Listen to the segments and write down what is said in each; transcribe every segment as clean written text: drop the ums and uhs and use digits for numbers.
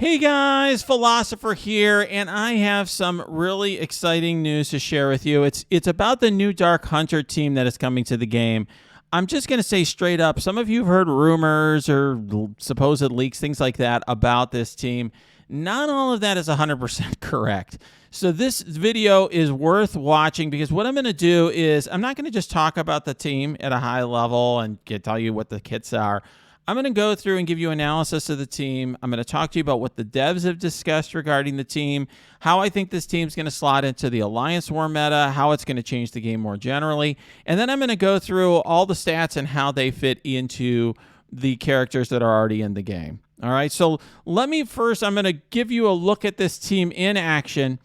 Hey guys, Philosopher here, and I have some really exciting news to share with you. It's about the new Dark Hunter team that is coming to the game. I'm just going to say straight up, some of you have heard rumors or supposed leaks, things like that about this team. Not all of that is 100% correct. So this video is worth watching because what I'm going to do is I'm not going to just talk about the team at a high level and tell you what the kits are. I'm going to go through and give you analysis of the team. I'm going to talk to you about what the devs have discussed regarding the team, how I think this team's going to slot into the Alliance War meta, how it's going to change the game more generally, and then I'm going to go through all the stats and how they fit into the characters that are already in the game. All right, so let me first, I'm going to give you a look at this team in action,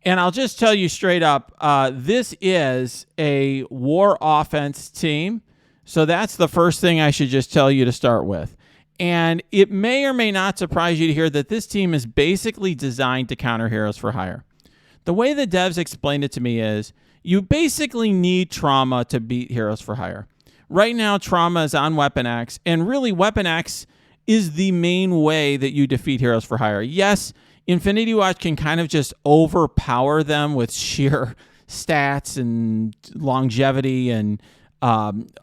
and I'll just tell you straight up, this is a war offense team. So that's the first thing I should just tell you to start with. And it may or may not surprise you to hear that this team is basically designed to counter Heroes for Hire. The way the devs explained it to me is you basically need Trauma to beat Heroes for Hire. Right now, Trauma is on Weapon X, and really Weapon X is the main way that you defeat Heroes for Hire. Yes, Infinity Watch can kind of just overpower them with sheer stats and longevity and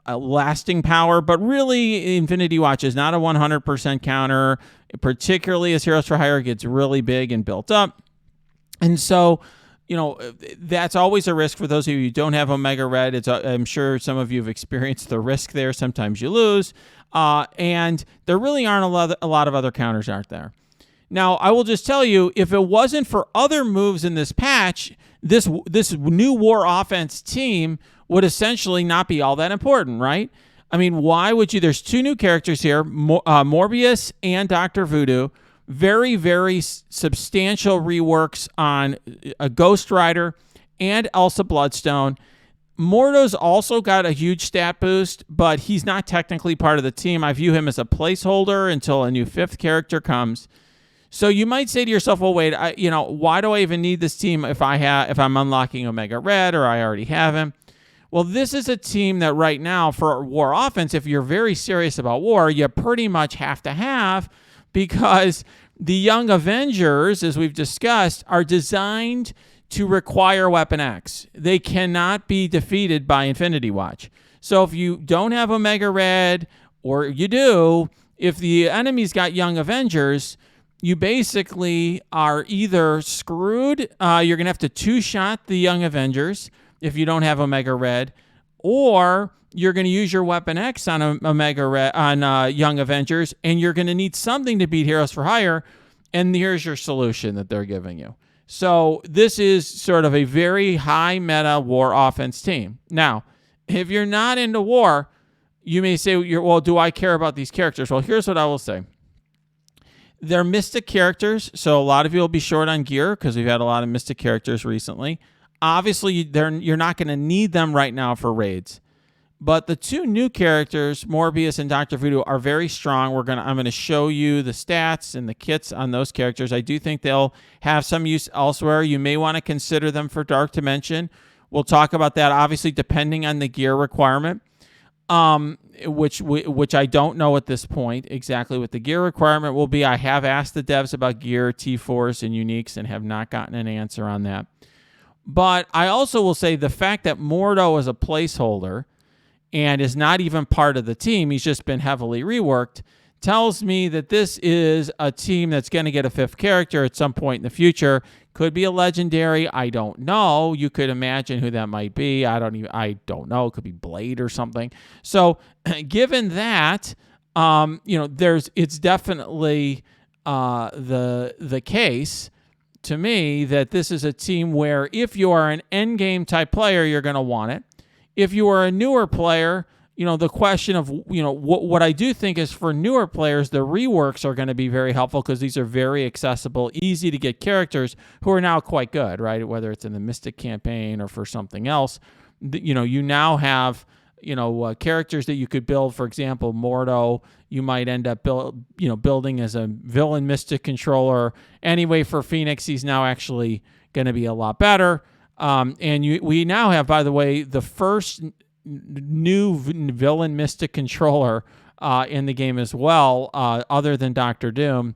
lasting power, but really Infinity Watch is not a 100% counter, particularly as Heroes for Hire gets really big and built up. And so, you know, that's always a risk for those of you who don't have Omega Red. I'm sure some of you have experienced the risk there. Sometimes you lose. And there really aren't a lot of other counters out there. Now, I will just tell you, if it wasn't for other moves in this patch, this new war offense team would essentially not be all that important, right? I mean, why would you? There's two new characters here, Morbius and Dr. Voodoo. Very, very substantial reworks on a Ghost Rider and Elsa Bloodstone. Mordo's also got a huge stat boost, but he's not technically part of the team. I view him as a placeholder until a new fifth character comes. So you might say to yourself, well, wait, why do I even need this team if I'm unlocking Omega Red or I already have him? Well, this is a team that right now for war offense, if you're very serious about war, you pretty much have to have, because the Young Avengers, as we've discussed, are designed to require Weapon X. They cannot be defeated by Infinity Watch. So if you don't have Omega Red, or you do, if the enemy's got Young Avengers, you basically are either screwed, you're going to have to two-shot the Young Avengers if you don't have Omega Red, or you're going to use your Weapon X on Omega Red, on Young Avengers, and you're going to need something to beat Heroes for Hire, and here's your solution that they're giving you. So this is sort of a very high meta war offense team. Now, if you're not into war, you may say, well, do I care about these characters? Well, here's what I will say. They're mystic characters, so a lot of you will be short on gear because we've had a lot of mystic characters recently. Obviously, you're not going to need them right now for raids. But the two new characters, Morbius and Dr. Voodoo, are very strong. I'm going to show you the stats and the kits on those characters. I do think they'll have some use elsewhere. You may want to consider them for Dark Dimension. We'll talk about that, obviously, depending on the gear requirement, which I don't know at this point exactly what the gear requirement will be. I have asked the devs about gear, T4s, and uniques and have not gotten an answer on that. But I also will say the fact that Mordo is a placeholder and is not even part of the team, he's just been heavily reworked, tells me that this is a team that's going to get a fifth character at some point in the future. Could be a legendary. I don't know. You could imagine who that might be. I don't know. It could be Blade or something. So given that, it's definitely the case to me that this is a team where if you are an endgame type player, you're going to want it. If you are a newer player, the question of, what I do think is for newer players, the reworks are going to be very helpful because these are very accessible, easy to get characters who are now quite good, right? Whether it's in the Mystic campaign or for something else, you now have, characters that you could build. For example, Mordo, you might end up building as a villain Mystic controller. Anyway, for Phoenix, he's now actually going to be a lot better. We now have, by the way, the first new villain Mystic controller in the game as well, other than Doctor Doom.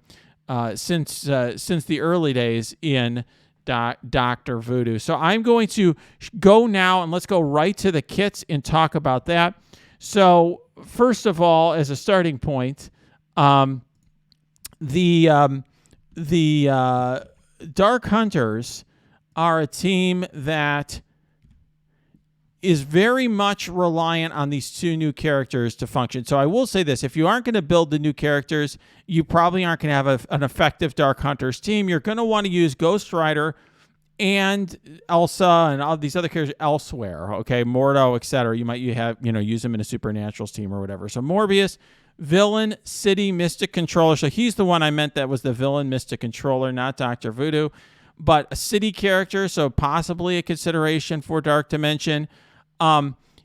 since the early days in Dr. Voodoo. So I'm going to go now, and let's go right to the kits and talk about that. So first of all, as a starting point, the Dark Hunters are a team that is very much reliant on these two new characters to function. So I will say this, if you aren't going to build the new characters, you probably aren't going to have an effective Dark Hunters team. You're going to want to use Ghost Rider and Elsa and all these other characters elsewhere, okay, Mordo, etc. You might use them in a Supernaturals team or whatever. So Morbius, villain, city, mystic controller. So he's the one I meant that was the villain, mystic controller, not Dr. Voodoo, but a city character, so possibly a consideration for Dark Dimension.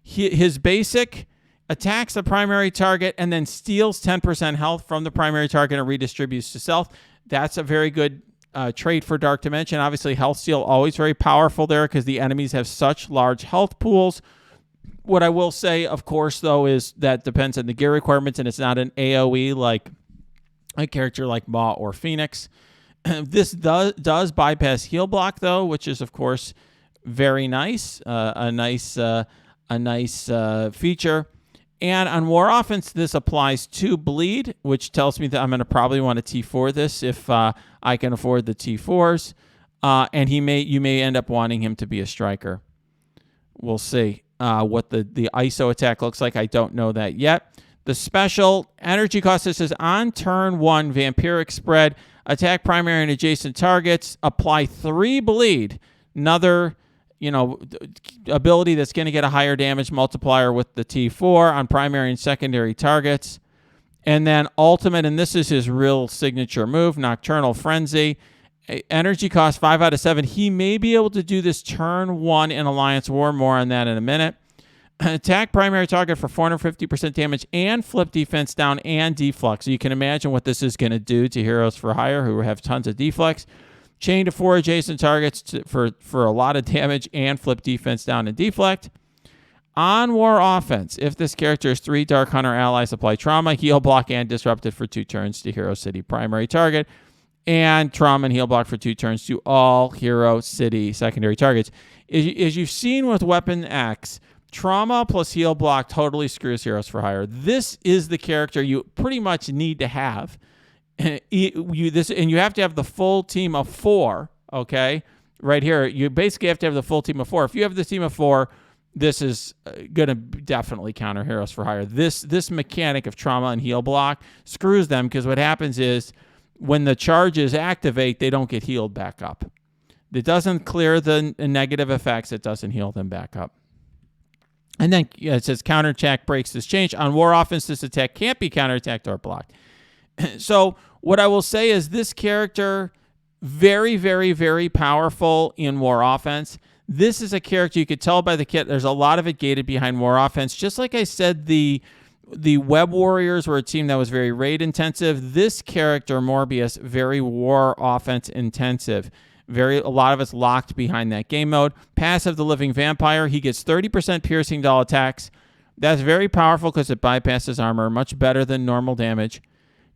His basic attacks the primary target and then steals 10% health from the primary target and redistributes to self. That's a very good trait for Dark Dimension. Obviously, health steal always very powerful there because the enemies have such large health pools. What I will say, of course, though, is that depends on the gear requirements, and it's not an AoE like a character like Maw or Phoenix. This does bypass heal block, though, which is, of course, very nice. A nice feature. And on War Offense, this applies to bleed, which tells me that I'm going to probably want to T4 this if I can afford the T4s. And you may end up wanting him to be a striker. We'll see what the ISO attack looks like. I don't know that yet. The special energy cost, this is on turn 1, vampiric spread, attack primary and adjacent targets, apply 3 bleed. Another ability that's going to get a higher damage multiplier with the T4 on primary and secondary targets. And then ultimate, and this is his real signature move, Nocturnal Frenzy. Energy cost 5 out of 7. He may be able to do this turn 1 in Alliance War. More on that in a minute. Attack primary target for 450% damage and flip defense down and deflux. So you can imagine what this is going to do to Heroes for Hire who have tons of deflux. Chain to 4 adjacent targets for a lot of damage and flip defense down and deflect. On War Offense, if this character is 3 Dark Hunter allies, apply trauma, heal block, and disrupted for 2 turns to Hero City primary target, and trauma and heal block for 2 turns to all Hero City secondary targets. As you've seen with Weapon X, trauma plus heal block totally screws Heroes for Hire. This is the character you pretty much need to have. And you have to have the full team of 4, okay? Right here, you basically have to have the full team of 4. If you have the team of 4, this is going to definitely counter Heroes for Hire. This mechanic of trauma and heal block screws them because what happens is when the charges activate, they don't get healed back up. It doesn't clear the negative effects. It doesn't heal them back up. And then it says counterattack breaks this change. On War Offense, this attack can't be counterattacked or blocked. So what I will say is this character, very, very, very powerful in War Offense. This is a character you could tell by the kit. There's a lot of it gated behind War Offense. Just like I said, the Web Warriors were a team that was very raid intensive. This character, Morbius, very War Offense intensive. A lot of it's locked behind that game mode. Passive, the Living Vampire. He gets 30% piercing to all attacks. That's very powerful because it bypasses armor, much better than normal damage.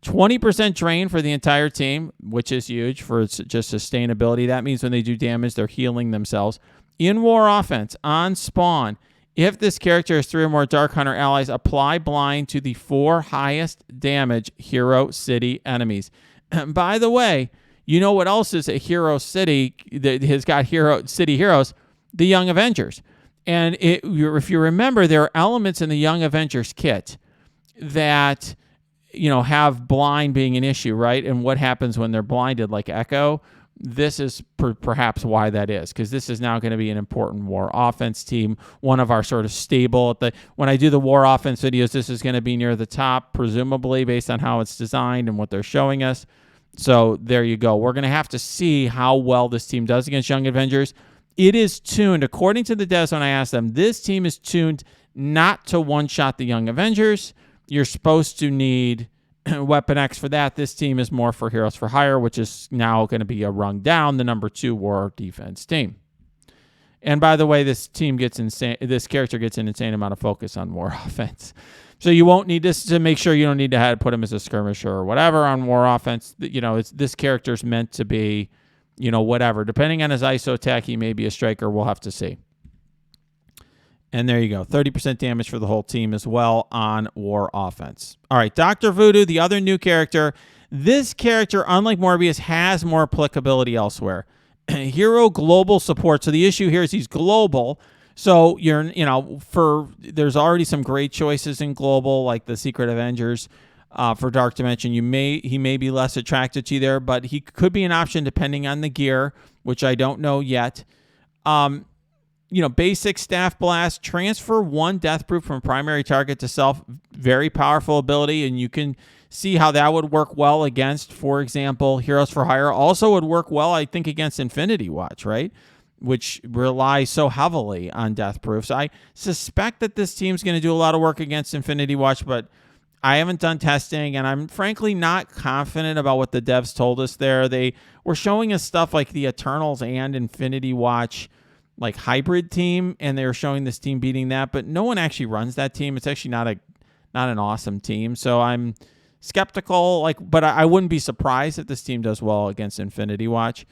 20% drain for the entire team, which is huge for just sustainability. That means when they do damage, they're healing themselves. In War Offense, on spawn, if this character has 3 or more Dark Hunter allies, apply blind to the 4 highest damage Hero City enemies. By the way, you know what else is a Hero City that has got Hero City heroes? The Young Avengers. And if you remember, there are elements in the Young Avengers kit that have blind being an issue, right? And what happens when they're blinded, like Echo? This is perhaps why that is, because this is now going to be an important War Offense team, one of our sort of stable. When I do the War Offense videos, this is going to be near the top, presumably, based on how it's designed and what they're showing us. So there you go. We're going to have to see how well this team does against Young Avengers. It is tuned, according to the devs when I asked them, this team is tuned not to one-shot the Young Avengers. You're supposed to need Weapon X for that. This team is more for Heroes for Hire, which is now going to be a rung down, the number 2 War Defense team. And by the way, this character gets an insane amount of focus on War Offense. So you won't need this to make sure you don't need to have to put him as a skirmisher or whatever on war offense. This character's meant to be, whatever. Depending on his ISO attack, he may be a striker. We'll have to see. And there you go. 30% damage for the whole team as well on war offense. All right, Dr. Voodoo, the other new character. This character, unlike Morbius, has more applicability elsewhere. Hero global support. So the issue here is he's global. So there's already some great choices in global, like the Secret Avengers for Dark Dimension. He may be less attracted to you there, but he could be an option depending on the gear, which I don't know yet. Basic Staff Blast, transfer 1 death proof from primary target to self. Very powerful ability, and you can see how that would work well against, for example, Heroes for Hire. Also would work well, I think, against Infinity Watch, right? Which relies so heavily on death proofs. I suspect that this team's going to do a lot of work against Infinity Watch, but I haven't done testing, and I'm frankly not confident about what the devs told us there. They were showing us stuff like the Eternals and Infinity Watch, like hybrid team, and they were showing this team beating that, but no one actually runs that team. It's actually not an awesome team, so I'm skeptical. But I wouldn't be surprised if this team does well against Infinity Watch.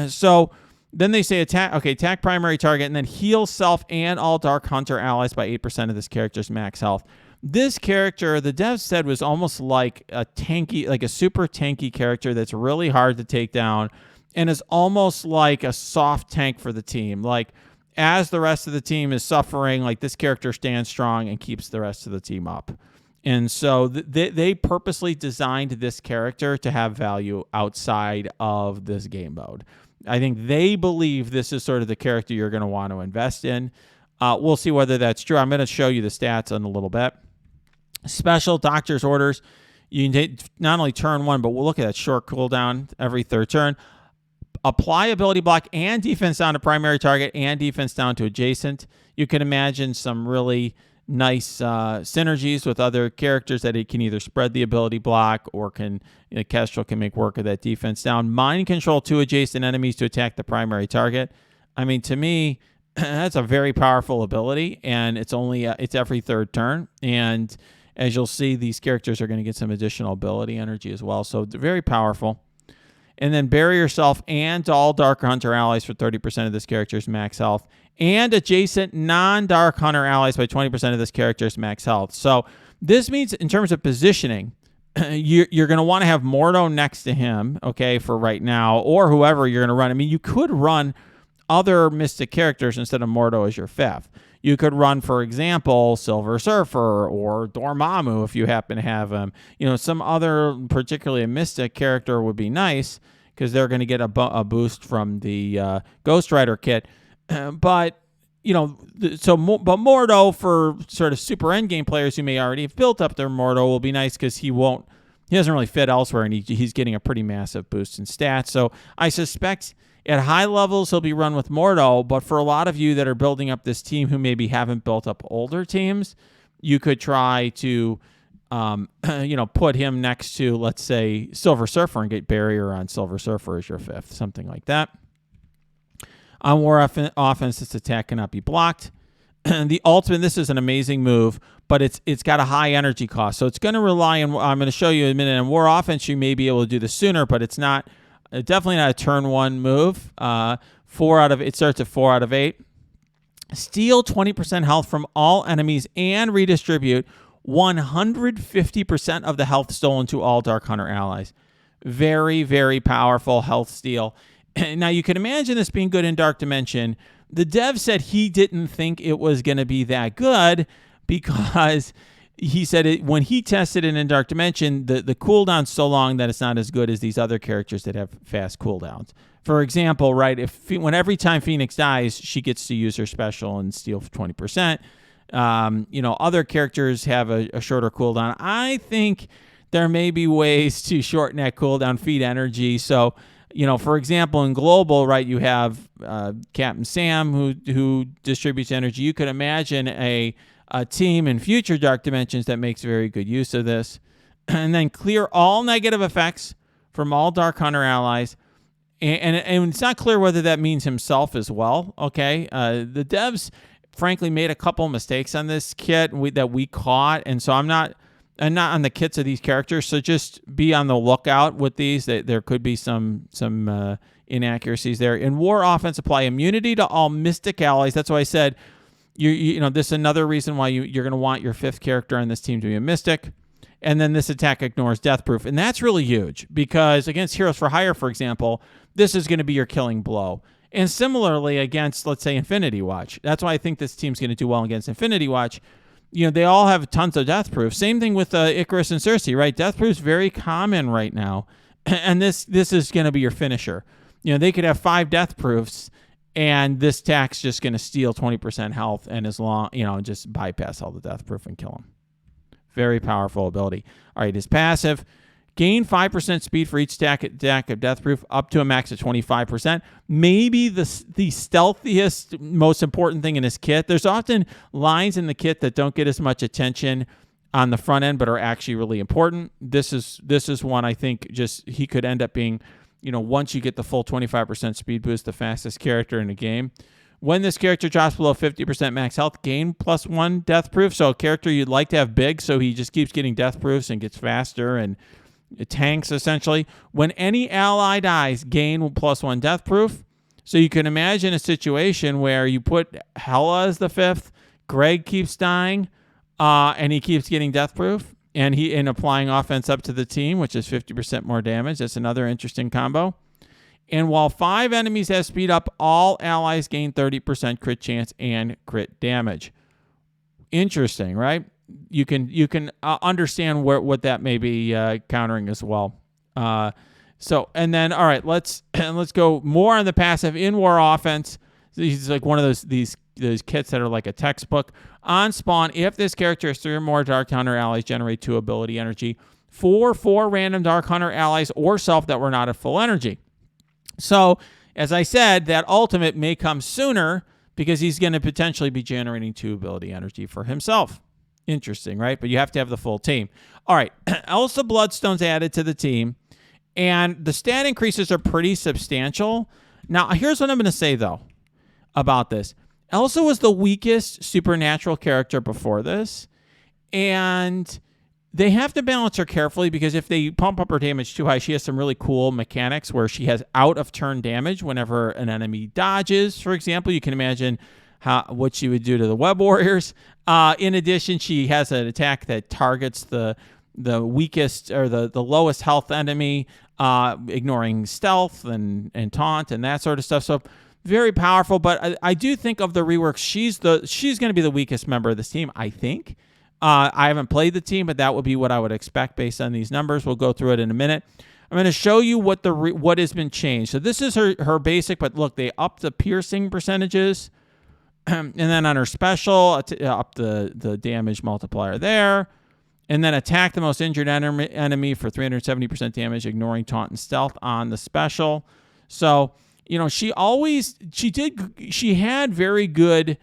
So then they say attack primary target, and then heal self and all Dark Hunter allies by 8% of this character's max health. This character, the devs said, was almost like a super tanky character that's really hard to take down, and is almost like a soft tank for the team. Like, as the rest of the team is suffering, like, this character stands strong and keeps the rest of the team up. And so they purposely designed this character to have value outside of this game mode. I think they believe this is sort of the character you're going to want to invest in. We'll see whether that's true. I'm going to show you the stats in a little bit. Special Doctor's Orders. You can not only turn 1, but we'll look at that short cooldown every 3rd turn. Apply ability block and defense down to primary target and defense down to adjacent. You can imagine some really nice synergies with other characters that it can either spread the ability block or Kestrel can make work of that defense down. Mind control 2 adjacent enemies to attack the primary target. I mean, to me, that's a very powerful ability, and it's every 3rd turn. And as you'll see, these characters are going to get some additional ability energy as well. So very powerful. And then bury yourself and all Dark Hunter allies for 30% of this character's max health, and adjacent non-Dark Hunter allies by 20% of this character's max health. So this means, in terms of positioning, you're going to want to have Mordo next to him, okay, for right now, or whoever you're going to run. I mean, you could run other Mystic characters instead of Mordo as your 5th. You could run, for example, Silver Surfer or Dormammu if you happen to have him. Some other, particularly a Mystic character, would be nice because they're going to get a boost from the Ghost Rider kit. But Mordo, for sort of super endgame players who may already have built up their Mordo, will be nice because he doesn't really fit elsewhere, and he's getting a pretty massive boost in stats. So I suspect at high levels, he'll be run with Mordo, but for a lot of you that are building up this team who maybe haven't built up older teams, you could try to, put him next to, let's say, Silver Surfer and get Barrier on Silver Surfer as your 5th, something like that. On war offense, this attack cannot be blocked. The ultimate, this is an amazing move, but it's got a high energy cost, so it's going to rely on, I'm going to show you in a minute, on war offense, you may be able to do this sooner, but it's not. Definitely not a turn 1 move. It starts at 4 out of 8. Steal 20% health from all enemies and redistribute 150% of the health stolen to all Dark Hunter allies. Very, very powerful health steal. Now, you can imagine this being good in Dark Dimension. The dev said he didn't think it was going to be that good because he said when he tested it in Dark Dimension, the cooldown's so long that it's not as good as these other characters that have fast cooldowns. For example, right, every time Phoenix dies, she gets to use her special and steal 20%. Other characters have a shorter cooldown. I think there may be ways to shorten that cooldown, feed energy. So, for example, in Global, right, you have Captain Sam who distributes energy. You could imagine a team in future Dark Dimensions that makes very good use of this. And then clear all negative effects from all Dark Hunter allies. And it's not clear whether that means himself as well, okay? The devs frankly made a couple mistakes on this kit that we caught, and so I'm not on the kits of these characters. So just be on the lookout with these. There could be some inaccuracies there. In War Offense, apply immunity to all mystic allies. That's why I said you know this is another reason why you're going to want your 5th character on this team to be a mystic. And then this attack ignores death proof. And that's really huge because against Heroes for Hire, for example, this is going to be your killing blow. And similarly against, let's say, Infinity Watch. That's why I think this team's going to do well against Infinity Watch. You know, they all have tons of death proof. Same thing with Icarus and Cersei, right? Death proof is very common right now. And this is going to be your finisher. You know, they could have 5 death proofs, and this attack's just going to steal 20% health and just bypass all the death proof and kill them. Very powerful ability. All right, his passive, gain 5% speed for each stack of death proof up to a max of 25%. Maybe the stealthiest, most important thing in his kit. There's often lines in the kit that don't get as much attention on the front end, but are actually really important. This is one I think just he could end up being, once you get the full 25% speed boost, the fastest character in the game. When this character drops below 50% max health, gain +1 death proof. So a character you'd like to have big, so he just keeps getting death proofs and gets faster and it tanks essentially. When any ally dies, gain +1 death proof. So you can imagine a situation where you put Hela as the 5th, Greg keeps dying, and he keeps getting death proof, and applying offense up to the team, which is 50% more damage. That's another interesting combo. And while 5 enemies have speed up, all allies gain 30% crit chance and crit damage. Interesting, right? You can understand what that may be countering as well. And then all right, let's go more on the passive in War Offense. He's like one of those kits that are like a textbook. On spawn, if this character has 3 or more Dark Hunter allies, generate 2 ability energy for 4 random Dark Hunter allies or self that were not at full energy. So, as I said, that ultimate may come sooner because he's going to potentially be generating 2 ability energy for himself. Interesting, right? But you have to have the full team. All right, Elsa Bloodstone's added to the team, and the stat increases are pretty substantial. Now, here's what I'm going to say, though, about this. Elsa was the weakest supernatural character before this, and they have to balance her carefully because if they pump up her damage too high, she has some really cool mechanics where she has out-of-turn damage whenever an enemy dodges, for example. You can imagine what she would do to the Web Warriors. In addition, she has an attack that targets the weakest or the lowest health enemy, ignoring stealth and taunt and that sort of stuff. So very powerful, but I do think of the reworks, she's going to be the weakest member of this team, I think. I haven't played the team, but that would be what I would expect based on these numbers. We'll go through it in a minute. I'm going to show you what has been changed. So this is her basic, but look, they upped the piercing percentages. And then on her special, up the damage multiplier there. And then attack the most injured enemy for 370% damage, ignoring taunt and stealth on the special. So, she had very good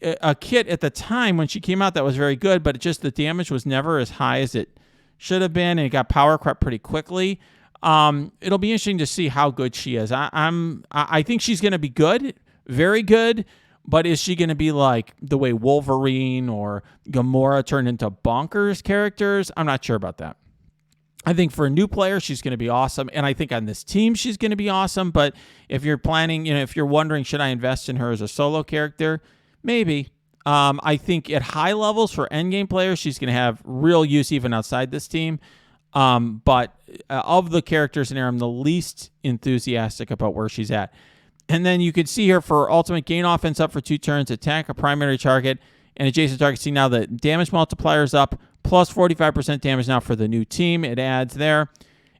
a kit at the time when she came out that was very good, but the damage was never as high as it should have been, and it got power crept pretty quickly. It'll be interesting to see how good she is. I think she's going to be good, very good, but is she going to be like the way Wolverine or Gamora turned into bonkers characters? I'm not sure about that. I think for a new player, she's going to be awesome. And I think on this team, she's going to be awesome. But if you're planning, if you're wondering, should I invest in her as a solo character? Maybe. I think at high levels for endgame players, she's going to have real use even outside this team. But of the characters in here, I'm the least enthusiastic about where she's at. And then you could see here for ultimate, gain offense up for 2 turns, attack a primary target and adjacent target. See now the damage multiplier is up, plus 45% damage now for the new team. It adds there.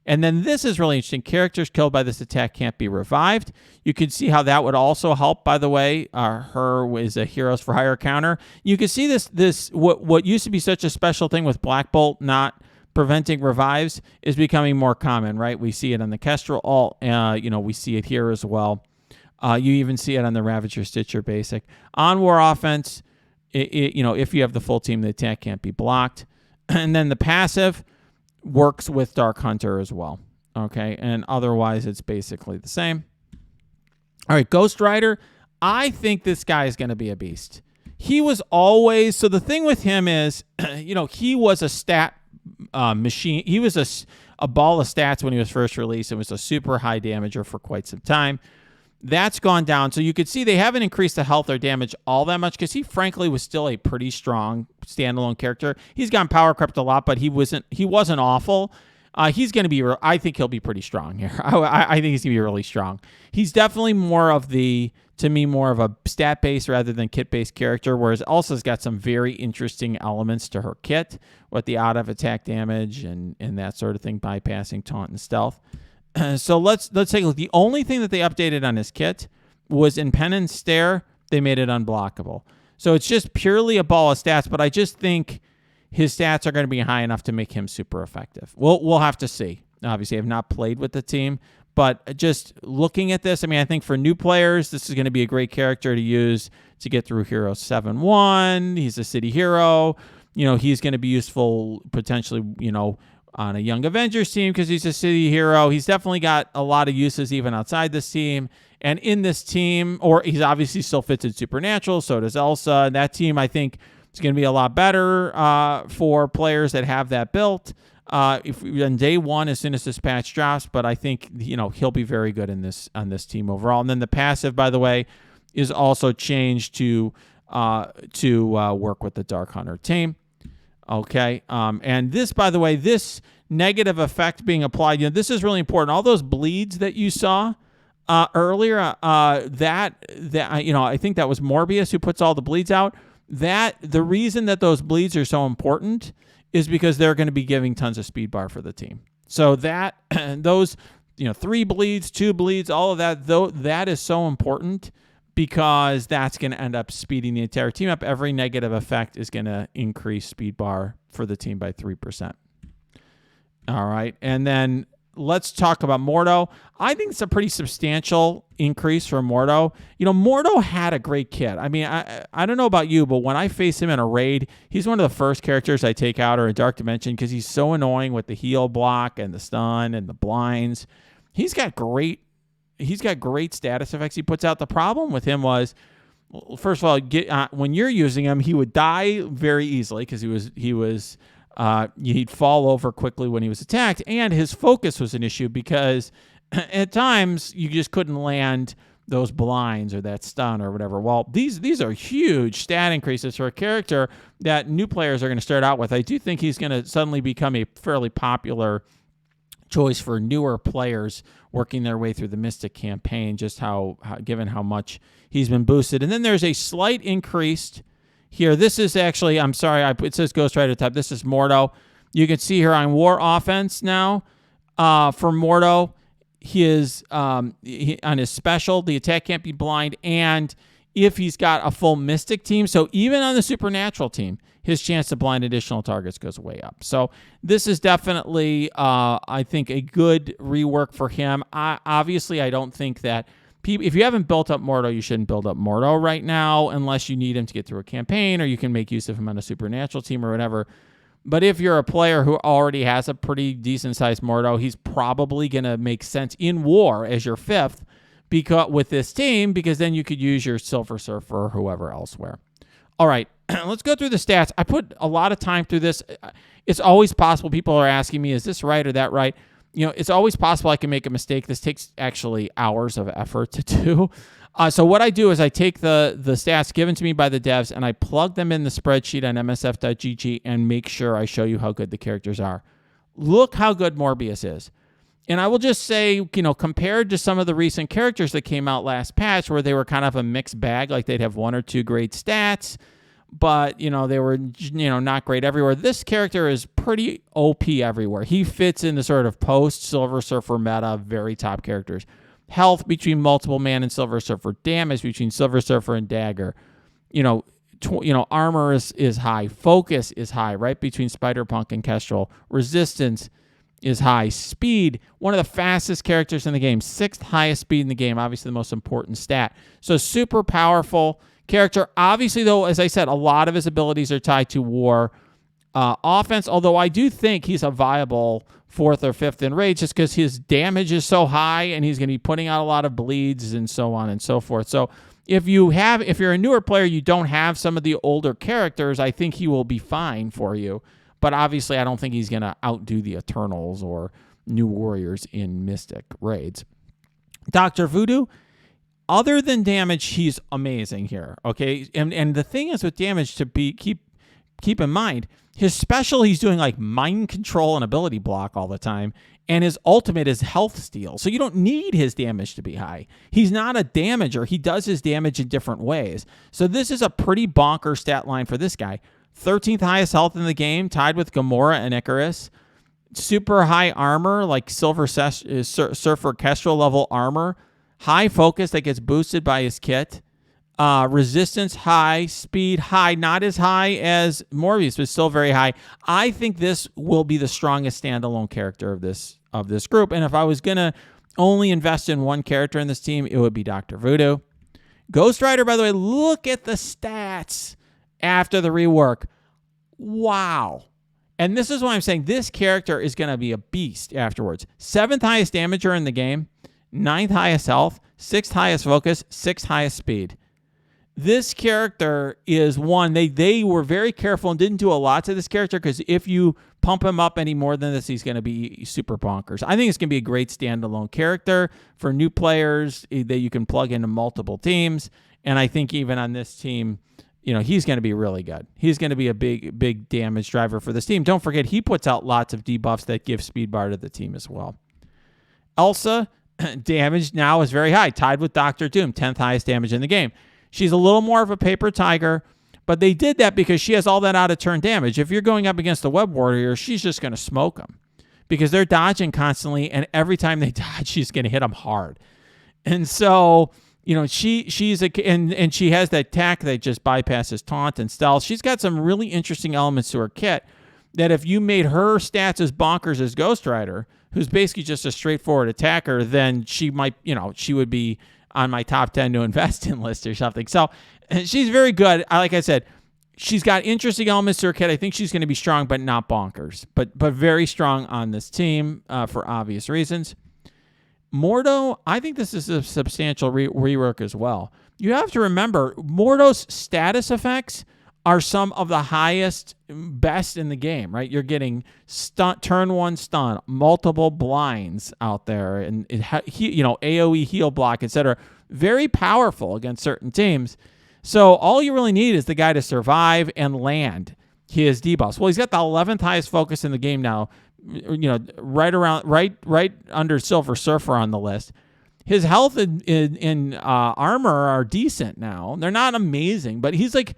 And then this is really interesting. Characters killed by this attack can't be revived. You can see how that would also help, by the way. Her is a Heroes for Hire counter. You can see this what used to be such a special thing with Black Bolt not preventing revives is becoming more common, right? We see it on the Kestrel ult. We see it here as well. You even see it on the Ravager Stitcher basic. On War Offense, if you have the full team, the attack can't be blocked. And then the passive works with Dark Hunter as well. Okay, and otherwise it's basically the same. All right, Ghost Rider. I think this guy is going to be a beast. he was always, so the thing with him is, he was a stat machine. He was a ball of stats when he was first released. It was a super high damager for quite some time. That's gone down. So you could see they haven't increased the health or damage all that much because he frankly was still a pretty strong standalone character. He's gotten power crept a lot, but he wasn't awful. He's going to be, I think he'll be pretty strong here. I think he's going to be really strong. He's definitely more of a stat-based rather than kit-based character, whereas Elsa's got some very interesting elements to her kit with the out-of-attack damage and that sort of thing, bypassing taunt and stealth. So let's take a look. The only thing that they updated on his kit was in Pen and Stare, they made it unblockable. So it's just purely a ball of stats, but I just think his stats are going to be high enough to make him super effective. We'll have to see. Obviously, I've not played with the team, but just looking at this, I think for new players, this is going to be a great character to use to get through Hero 7-1. He's a city hero. He's going to be useful potentially, on a Young Avengers team because he's a city hero. He's definitely got a lot of uses even outside this team. And in this team, or he's obviously still fits in Supernatural, so does Elsa. And that team, I think, is going to be a lot better for players that have that built if on day one as soon as this patch drops. But I think he'll be very good on this team overall. And then the passive, by the way, is also changed to work with the Dark Hunter team. Okay, and this, by the way, this negative effect being applied, this is really important. All those bleeds that you saw earlier, I think that was Morbius who puts all the bleeds out. The reason that those bleeds are so important is because they're going to be giving tons of speed bar for the team. So that those 3 bleeds, 2 bleeds, all of that, though, that is so important because that's going to end up speeding the entire team up. Every negative effect is going to increase speed bar for the team by 3%. All right, and then let's talk about Mordo. I think it's a pretty substantial increase for Mordo. Mordo had a great kit. I don't know about you, but when I face him in a raid, he's one of the first characters I take out or a Dark Dimension because he's so annoying with the heal block and the stun and the blinds. He's got great status effects he puts out. The problem with him was, first of all, when you're using him, he would die very easily because he'd fall over quickly when he was attacked, and his focus was an issue because at times you just couldn't land those blinds or that stun or whatever. Well, these are huge stat increases for a character that new players are going to start out with. I do think he's going to suddenly become a fairly popular choice for newer players working their way through the Mystic campaign, just how given how much he's been boosted. And then there's a slight increase here. This is actually, I'm sorry, it says Ghost Rider type. This is Mordo. You can see here on War Offense now for Mordo, on his special, the attack can't be blind, and if he's got a full Mystic team, so even on the Supernatural team, his chance to blind additional targets goes way up. So this is definitely, I think, a good rework for him. Obviously, I don't think that if you haven't built up Mordo, you shouldn't build up Mordo right now unless you need him to get through a campaign or you can make use of him on a Supernatural team or whatever. But if you're a player who already has a pretty decent-sized Mordo, he's probably going to make sense in War as your 5th with this team, because then you could use your Silver Surfer or whoever elsewhere. All right, let's go through the stats. I put a lot of time through this. It's always possible. People are asking me, is this right or that right? It's always possible I can make a mistake. This takes actually hours of effort to do. So what I do is I take the stats given to me by the devs and I plug them in the spreadsheet on msf.gg and make sure I show you how good the characters are. Look how good Morbius is. And I will just say, compared to some of the recent characters that came out last patch where they were kind of a mixed bag, like they'd have 1 or 2 great stats, but, they were, not great everywhere. This character is pretty OP everywhere. He fits in the sort of post-Silver Surfer meta, very top characters. Health between multiple man and Silver Surfer. Damage between Silver Surfer and Dagger. Armor is high. Focus is high, right between Spider-Punk and Kestrel. Resistance is high. Speed, one of the fastest characters in the game. 6th highest speed in the game. Obviously the most important stat. So super powerful character. Obviously, though, as I said, a lot of his abilities are tied to War offense, although I do think he's a viable 4th or 5th in raid just because his damage is so high and he's going to be putting out a lot of bleeds and so on and so forth. So if you're a newer player, you don't have some of the older characters, I think he will be fine for you. But obviously, I don't think he's going to outdo the Eternals or New Warriors in Mystic raids. Dr. Voodoo, other than damage, he's amazing here. Okay, and the thing is with damage to keep in mind, his special, he's doing like mind control and ability block all the time. And his ultimate is health steal. So you don't need his damage to be high. He's not a damager. He does his damage in different ways. So this is a pretty bonker stat line for this guy. 13th highest health in the game, tied with Gamora and Icarus. Super high armor, like Surfer Kestrel level armor. High focus that gets boosted by his kit. Resistance high, speed high, not as high as Morbius, but still very high. I think this will be the strongest standalone character of this group. And if I was gonna only invest in one character in this team, it would be Dr. Voodoo. Ghost Rider, by the way, look at the stats after the rework. Wow. And this is why I'm saying this character is gonna be a beast afterwards. 7th highest damager in the game, 9th highest health, 6th highest focus, 6th highest speed. This character is one, they were very careful and didn't do a lot to this character because if you pump him up any more than this, he's going to be super bonkers. I think it's going to be a great standalone character for new players that you can plug into multiple teams. And I think even on this team, he's going to be really good. He's going to be a big damage driver for this team. Don't forget, he puts out lots of debuffs that give speed bar to the team as well. Elsa, damage now is very high, tied with Doctor Doom, 10th highest damage in the game. She's a little more of a paper tiger, but they did that because she has all that out-of-turn damage. If you're going up against the Web Warrior, she's just going to smoke them because they're dodging constantly, and every time they dodge, she's going to hit them hard. And so, she's and she has that attack that just bypasses taunt and stealth. She's got some really interesting elements to her kit that if you made her stats as bonkers as Ghost Rider, who's basically just a straightforward attacker, then she might, she would be on my top 10 to invest in list or something. So she's very good. Like I said, she's got interesting elements to her kit. I think she's going to be strong, but not bonkers. But very strong on this team for obvious reasons. Mordo, I think this is a substantial rework as well. You have to remember, Mordo's status effects are some of the highest, best in the game, right? You're getting turn 1 stun, multiple blinds out there, and AoE heal block, etc. Very powerful against certain teams. So all you really need is the guy to survive and land his debuffs. Well, he's got the 11th highest focus in the game now, right under Silver Surfer on the list. His health in armor are decent now. They're not amazing, but he's like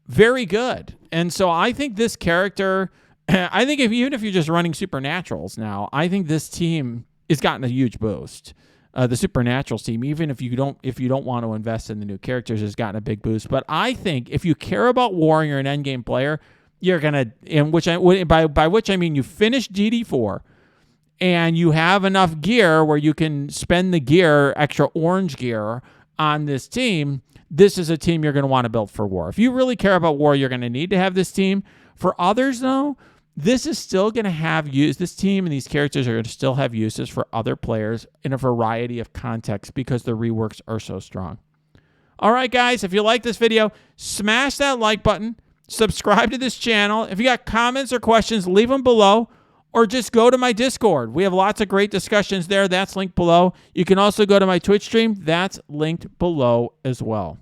very good. And so I think this character, I think even if you're just running Supernaturals now, I think this team has gotten a huge boost. The Supernaturals team, even if you don't want to invest in the new characters, has gotten a big boost. But I think if you care about war and you're an endgame player, you're gonna, by which I mean you finish DD4 and you have enough gear where you can spend the gear, extra orange gear on this team. This is a team you're going to want to build for war. If you really care about war, you're going to need to have this team. For others, though, this is still going to have use. This team and these characters are going to still have uses for other players in a variety of contexts because the reworks are so strong. All right, guys, if you like this video, smash that like button. Subscribe to this channel. If you got comments or questions, leave them below. Or just go to my Discord. We have lots of great discussions there. That's linked below. You can also go to my Twitch stream. That's linked below as well.